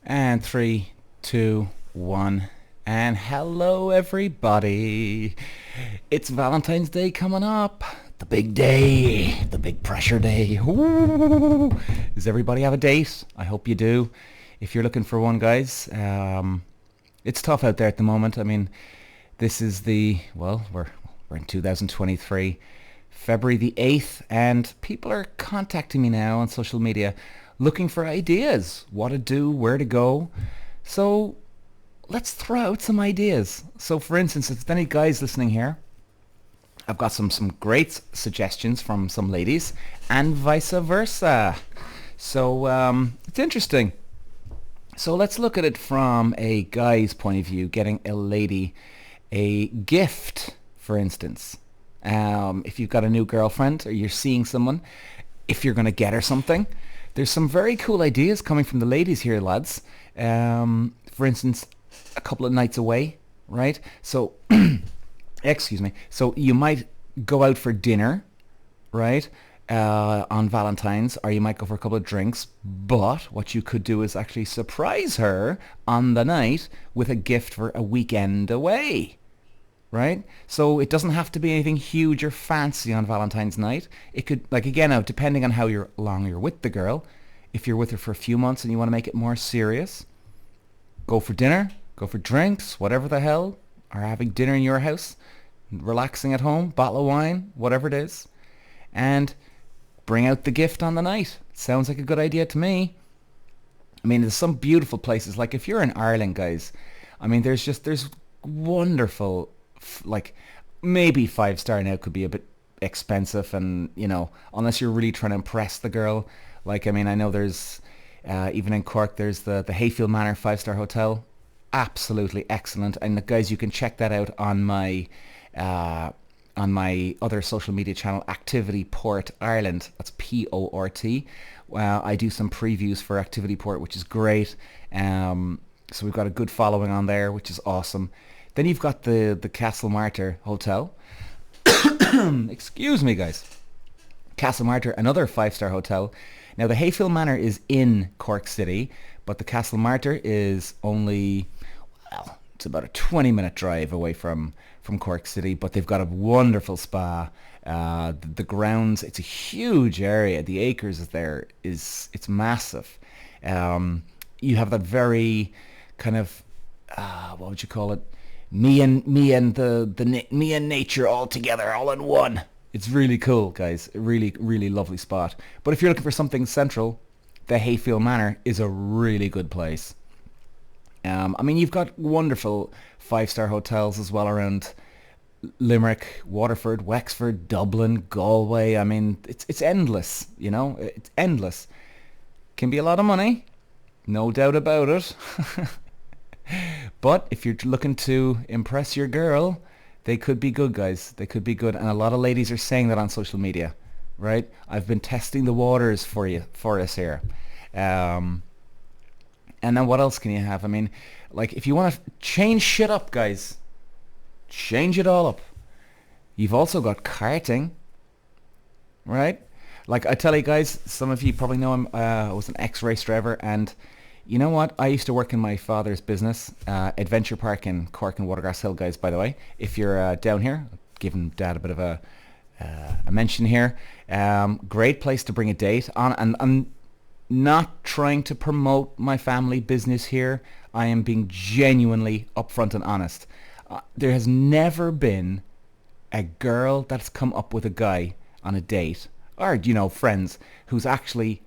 And three, two, one. And hello, everybody. It's Valentine's Day coming up. The big day. The big pressure day. Ooh. Does everybody have a date? I hope you do. If you're looking for one, guys, it's tough out there at the moment. I mean, this is we're in 2023, February the 8th, and people are contacting me now on social media looking for ideas, what to do, where to go. So let's throw out some ideas. So for instance, if there's any guys listening here, I've got some great suggestions from some ladies and vice versa. So it's interesting. So let's look at it from a guy's point of view, getting a lady a gift, for instance. If you've got a new girlfriend or you're seeing someone, if you're going to get her something, there's some very cool ideas coming from the ladies here, lads. For instance, a couple of nights away, right? So, excuse me. So you might go out for dinner, right? On Valentine's, or you might go for a couple of drinks. But what you could do is actually surprise her on the night with a gift for a weekend away. Right? So it doesn't have to be anything huge or fancy on Valentine's night. It could, like, again, now, depending on how long you're with the girl, if you're with her for a few months and you want to make it more serious, go for dinner, go for drinks, whatever the hell, or having dinner in your house, relaxing at home, bottle of wine, whatever it is, and bring out the gift on the night. Sounds like a good idea to me. I mean, there's some beautiful places. Like if you're in Ireland, guys, I mean, there's wonderful, like, maybe 5-star now could be a bit expensive, and unless you're really trying to impress the girl. Like, I mean, I know there's even in Cork there's the Hayfield Manor 5-star hotel, absolutely excellent. And the guys, you can check that out on my other social media channel, Activity Port Ireland. That's PORT. I do some previews for Activity Port, which is great. So we've got a good following on there, which is awesome. Then you've got the Castle Martyr Hotel. Excuse me, guys. Castle Martyr, another 5-star hotel. Now, the Hayfield Manor is in Cork City, but the Castle Martyr is only, well, it's about a 20-minute drive away from Cork City, but they've got a wonderful spa. The grounds, it's a huge area. The acres there it's massive. You have that very kind of, what would you call it? Me and nature all together, all in one. It's really cool, guys. A really, really lovely spot. But if you're looking for something central, the Hayfield Manor is a really good place. I mean, you've got wonderful 5-star hotels as well around Limerick, Waterford, Wexford, Dublin, Galway. I mean, it's endless, It's endless. Can be a lot of money, no doubt about it. But if you're looking to impress your girl, they could be good, guys. They could be good. And a lot of ladies are saying that on social media, right? I've been testing the waters for us here. And then what else can you have? I mean, like, if you want to change shit up, guys, change it all up. You've also got karting, right? Like, I tell you guys, some of you probably know I was an ex-race driver, and you know what? I used to work in my father's business, Adventure Park in Cork and Watergrass Hill, guys, by the way. If you're down here, giving Dad a bit of a mention here. Great place to bring a date on. And I'm not trying to promote my family business here. I am being genuinely upfront and honest. There has never been a girl that's come up with a guy on a date, or, friends, who's actually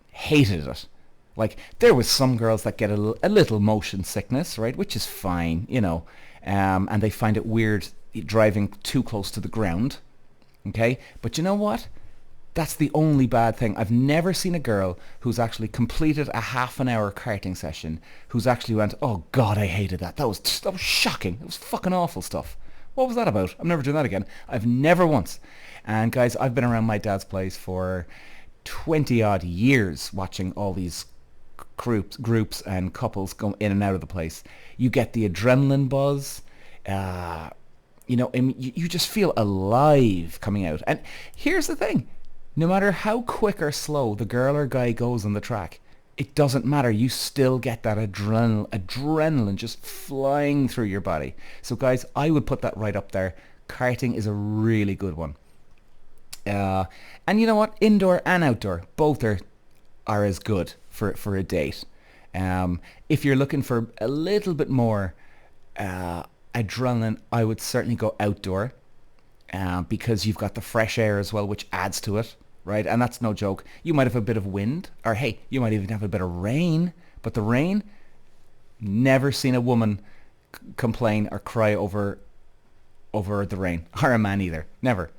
hated it. Like, there was some girls that get a little motion sickness, right, which is fine, and they find it weird driving too close to the ground, okay? But you know what? That's the only bad thing. I've never seen a girl who's actually completed a half an hour karting session who's actually went, oh God, I hated that. That was shocking. It was fucking awful stuff. What was that about? I'm never doing that again. I've never once. And guys, I've been around my dad's place for 20 odd years watching all these groups and couples go in and out of the place. You get the adrenaline buzz. You just feel alive coming out. And here's the thing. No matter how quick or slow the girl or guy goes on the track, it doesn't matter. You still get that adrenaline just flying through your body. So guys, I would put that right up there. Karting is a really good one. Uh, and you know what? Indoor and outdoor, both are as good for a date. If you're looking for a little bit more adrenaline, I would certainly go outdoor, because you've got the fresh air as well, which adds to it, right? And that's no joke. You might have a bit of wind, or hey, you might even have a bit of rain. But the rain, never seen a woman complain or cry over the rain, or a man either. Never.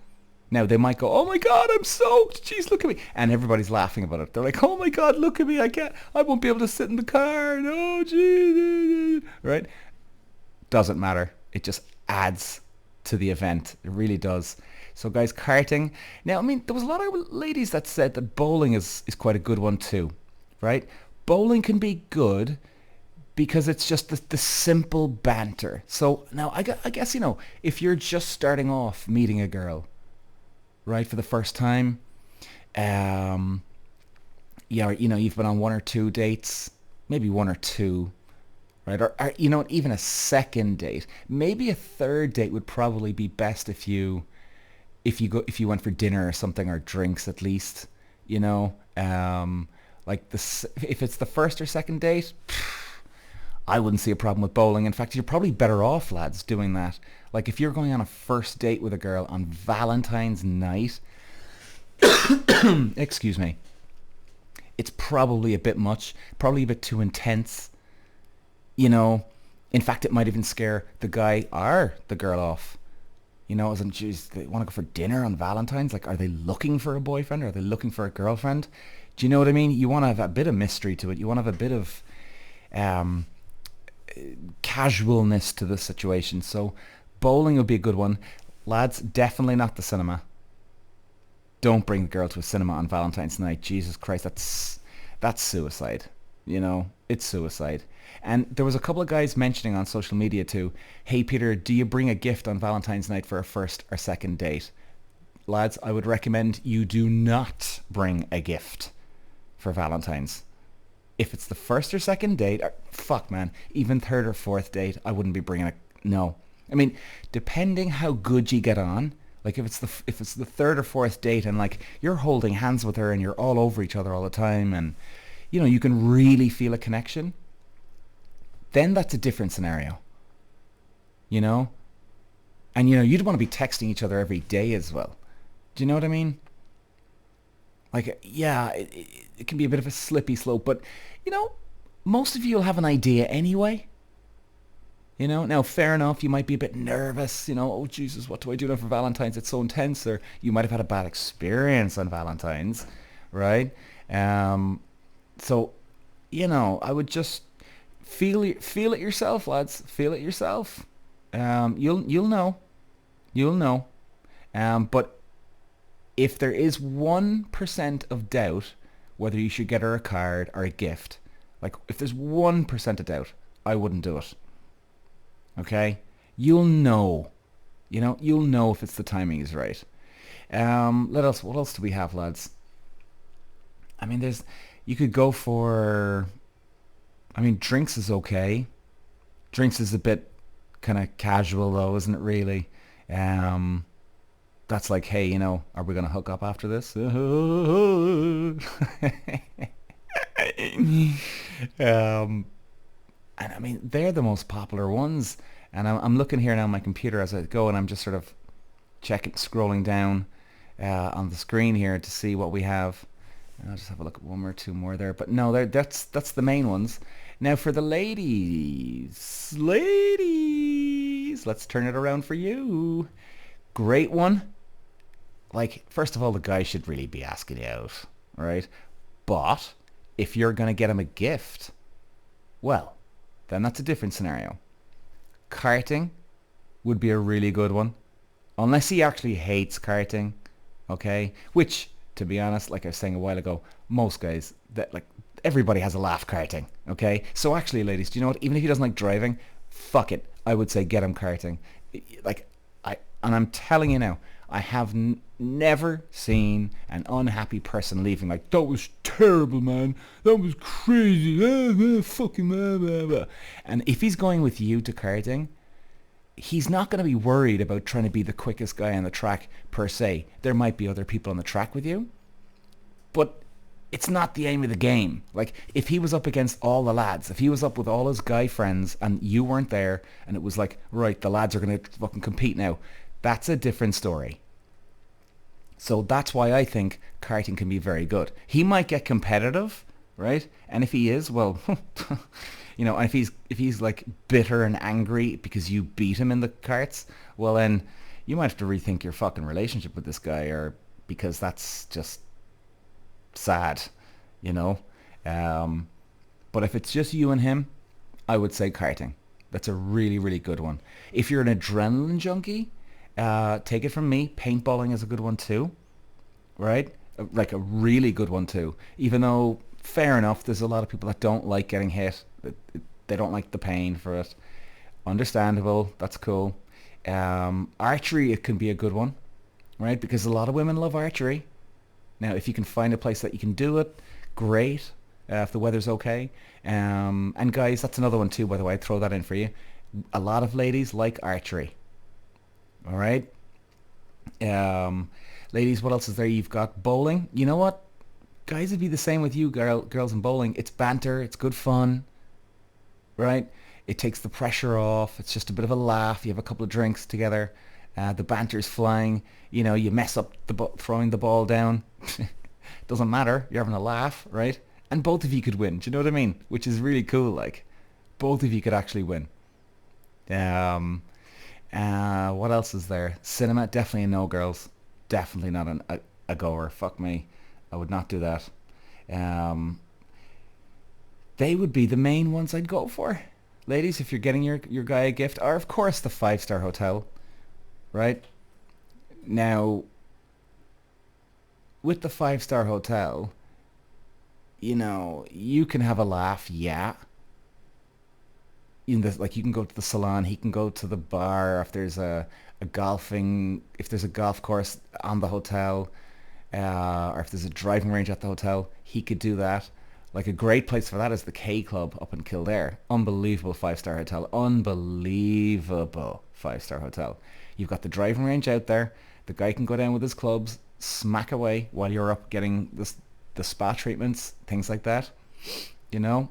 Now they might go, "Oh my God, I'm soaked. Jeez, look at me," and everybody's laughing about it. They're like, "Oh my God, look at me. I won't be able to sit in the car. No, jeez." Right? Doesn't matter. It just adds to the event. It really does. So guys, karting. Now, I mean, there was a lot of ladies that said that bowling is quite a good one too, right? Bowling can be good because it's just the simple banter. So now I guess, if you're just starting off meeting a girl, right, for the first time, yeah, you've been on one or two dates, maybe one or two, right? Or even a second date. Maybe a third date would probably be best if you went for dinner or something, or drinks at least, like if it's the first or second date, I wouldn't see a problem with bowling. In fact, you're probably better off, lads, doing that. Like if you're going on a first date with a girl on Valentine's night, excuse me, it's probably a bit much, probably a bit too intense. In fact, it might even scare the guy or the girl off. As in, geez, they want to go for dinner on Valentine's. Like, are they looking for a boyfriend, or are they looking for a girlfriend? Do you know what I mean? You want to have a bit of mystery to it. You want to have a bit of casualness to the situation. So bowling would be a good one. Lads, definitely not the cinema. Don't bring the girl to a cinema on Valentine's night. Jesus Christ, that's suicide. It's suicide. And there was a couple of guys mentioning on social media too, "Hey Peter, do you bring a gift on Valentine's night for a first or second date?" Lads, I would recommend you do not bring a gift for Valentine's. If it's the first or second date, fuck man, even third or fourth date, I wouldn't be bringing no. I mean, depending how good you get on, like if it's the third or fourth date and like you're holding hands with her and you're all over each other all the time, and you can really feel a connection, then that's a different scenario. And you'd want to be texting each other every day as well. Do you know what I mean? Like, yeah, it can be a bit of a slippy slope, but most of you will have an idea anyway. Now fair enough, you might be a bit nervous, "Oh Jesus, what do I do now for Valentine's? It's so intense." Or you might have had a bad experience on Valentine's, right? So, I would just feel it yourself, lads. Feel it yourself. You'll know. But if there is 1% of doubt whether you should get her a card or a gift, like if there's 1% of doubt, I wouldn't do it. Okay? You'll know. You'll know if it's the timing is right. What else do we have, lads? I mean, you could go for, drinks is okay. Drinks is a bit kind of casual though, isn't it really? That's like, hey, are we going to hook up after this? And I mean, they're the most popular ones. And I'm looking here now on my computer as I go, and I'm just sort of scrolling down on the screen here to see what we have. And I'll just have a look at one or two more there. But no, that's the main ones. Now for the ladies, let's turn it around for you. Great one. Like, first of all, the guy should really be asking you out, right? But if you're going to get him a gift, well, then that's a different scenario. Karting would be a really good one. Unless he actually hates karting, okay? Which, to be honest, like I was saying a while ago, most guys, everybody has a laugh karting, okay? So actually, ladies, do you know what? Even if he doesn't like driving, fuck it. I would say get him karting. And I'm telling you now, I have never seen an unhappy person leaving like, that was terrible, man. That was crazy. Fucking blah, blah, blah. And if he's going with you to karting, he's not going to be worried about trying to be the quickest guy on the track per se. There might be other people on the track with you, but it's not the aim of the game. Like, if he was up against all the lads, if he was up with all his guy friends and you weren't there and it was like, right, the lads are going to fucking compete now, that's a different story. So that's why I think karting can be very good. He might get competitive, right? And if he is, well, you know, and if he's like bitter and angry because you beat him in the karts, well then you might have to rethink your fucking relationship with this guy, or because that's just sad, you know. But if it's just you and him, I would say karting. That's a really, really good one. If you're an adrenaline junkie, take it from me, paintballing is a good one too, right? Like a really good one too. Even though, fair enough, there's a lot of people that don't like getting hit. They don't like the pain for it. Understandable, that's cool. Archery, it can be a good one, right? Because a lot of women love archery. Now, if you can find a place that you can do it, great. If the weather's okay. And guys, that's another one too, by the way. I'd throw that in for you. A lot of ladies like archery. All right. Ladies, what else is there? You've got bowling. You know what? Guys, would be the same with you, girls in bowling. It's banter. It's good fun. Right? It takes the pressure off. It's just a bit of a laugh. You have a couple of drinks together. The banter's flying. You know, you mess up throwing the ball down. Doesn't matter. You're having a laugh, right? And both of you could win. Do you know what I mean? Which is really cool. Like, both of you could actually win. What else is there? Cinema, definitely a no, girls. Definitely not a goer. Fuck me. I would not do that. They would be the main ones I'd go for. Ladies, if you're getting your guy a gift, or of course the 5-star hotel, right? Now, with the 5-star hotel, you know, you can have a laugh, yeah. Like, you can go to the salon, he can go to the bar, if there's a golf course on the hotel, or if there's a driving range at the hotel, he could do that. Like, a great place for that is the K Club up in Kildare. Unbelievable 5-star hotel. Unbelievable 5-star hotel. You've got the driving range out there. The guy can go down with his clubs, smack away while you're up getting the spa treatments, things like that. You know?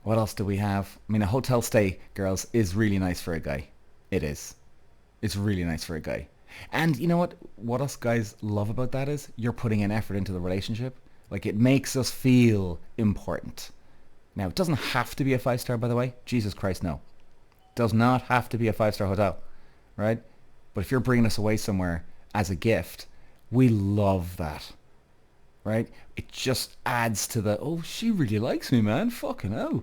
What else do we have? I mean, a hotel stay, girls, is really nice for a guy. It is. It's really nice for a guy. And you know what? What us guys love about that is you're putting an effort into the relationship. Like, it makes us feel important. Now, it doesn't have to be a 5-star, by the way. Jesus Christ, no. It does not have to be a 5-star hotel, right? But if you're bringing us away somewhere as a gift, we love that, right? It just adds to the, oh, she really likes me, man. Fucking hell.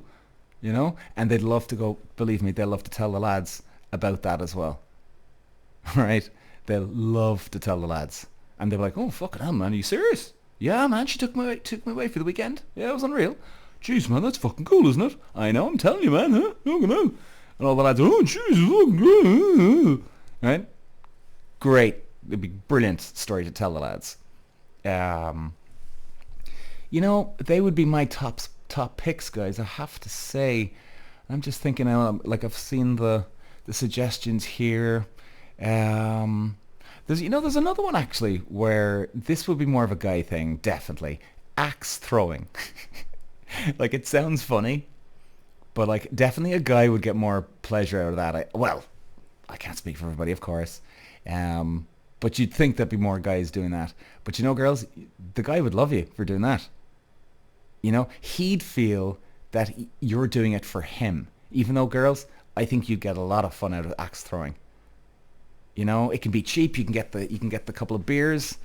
You know? And they'd love to go, believe me, they'll love to tell the lads about that as well. Right? They'll love to tell the lads. And they'll be like, oh, fucking hell, man, are you serious? Yeah, man, she took me away for the weekend. Yeah, it was unreal. Jeez, man, that's fucking cool, isn't it? I know, I'm telling you, man, huh? Fucking hell. And all the lads, oh, Jesus, fucking great. Right? Great. It'd be a brilliant story to tell the lads. You know, they would be my top picks, guys, I have to say. I'm just thinking, like, I've seen the suggestions here. There's another one actually where this would be more of a guy thing, definitely. Axe throwing. Like, it sounds funny, but like, definitely a guy would get more pleasure out of that. I can't speak for everybody, of course. But you'd think there'd be more guys doing that. But you know, girls, the guy would love you for doing that. You know, he'd feel that you're doing it for him. Even though, girls, I think you'd get a lot of fun out of axe throwing. You know, it can be cheap. You can get the couple of beers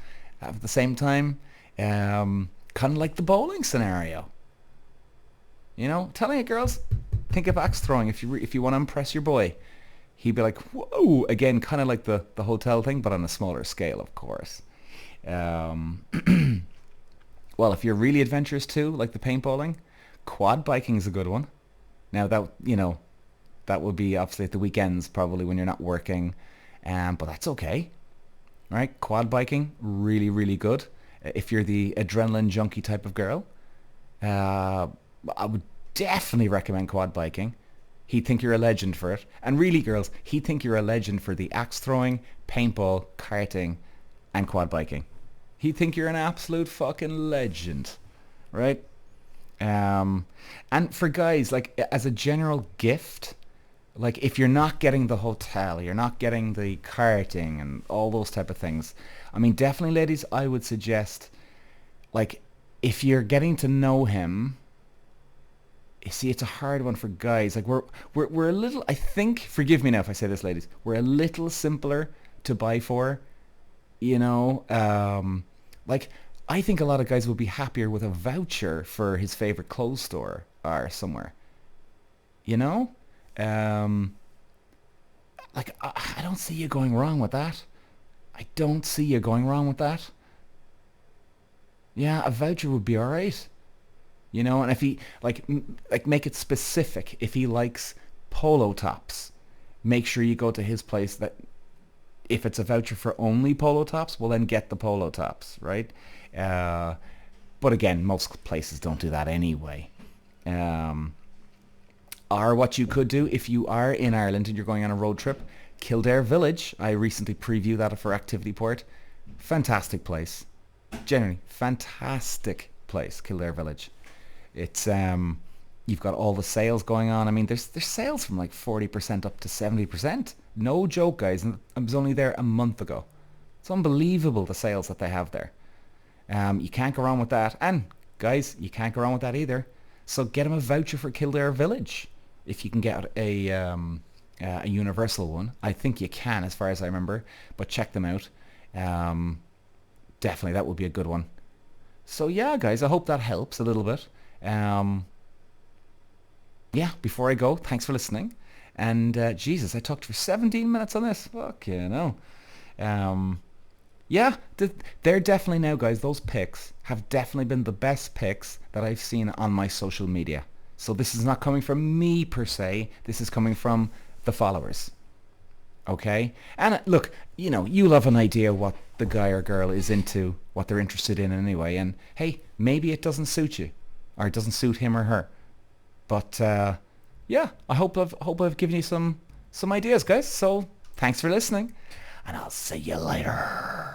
at the same time. Kind of like the bowling scenario. You know, telling you, girls, think of axe throwing if you want to impress your boy. He'd be like, whoa, again, kind of like the hotel thing, but on a smaller scale, of course. Well, if you're really adventurous too, like the paintballing, quad biking is a good one. Now that would be obviously at the weekends, probably when you're not working. But that's okay. Right? Quad biking, really, really good. If you're the adrenaline junkie type of girl, I would definitely recommend quad biking. He'd think you're a legend for it. And really, girls, he'd think you're a legend for the axe throwing, paintball, karting, and quad biking. He'd think you're an absolute fucking legend, right? And for guys, like as a general gift, like if you're not getting the hotel, you're not getting the karting and all those type of things. I mean, definitely, ladies, I would suggest, like, if you're getting to know him, you see, it's a hard one for guys. Like we're a little. I think. Forgive me now if I say this, ladies. We're a little simpler to buy for. You know, like I think a lot of guys would be happier with a voucher for his favorite clothes store or somewhere. You know, um, like I don't see you going wrong with that. I don't see you going wrong with that. Yeah, a voucher would be all right. You know, and if he like make it specific. If he likes polo tops, make sure you go to his place. That if it's a voucher for only polo tops, well then get the polo tops, right? Uh, but again, most places don't do that anyway. Um, or what you could do if you are in Ireland and you're going on a road trip, Kildare Village. I recently previewed that for Activity Port. Fantastic place. Generally, fantastic place, Kildare Village. It's you've got all the sales going on. I mean, there's sales from like 40% up to 70%. No joke, guys. And I was only there a month ago. It's unbelievable the sales that they have there. You can't go wrong with that. And guys, you can't go wrong with that either. So get him a voucher for Kildare Village if you can get a universal one. I think you can, as far as I remember. But check them out. Definitely, that would be a good one. So yeah, guys, I hope that helps a little bit. Um, yeah, before I go, thanks for listening. And Jesus, I talked for 17 minutes on this. Fuck you know. Um, yeah, they're definitely now, guys, those picks have definitely been the best picks that I've seen on my social media. So this is not coming from me per se. This is coming from the followers. Okay? And look, you know, you'll have an idea what the guy or girl is into, what they're interested in anyway. And hey, maybe it doesn't suit you, or it doesn't suit him or her. But yeah, I hope I've given you some ideas, guys. So thanks for listening, and I'll see you later.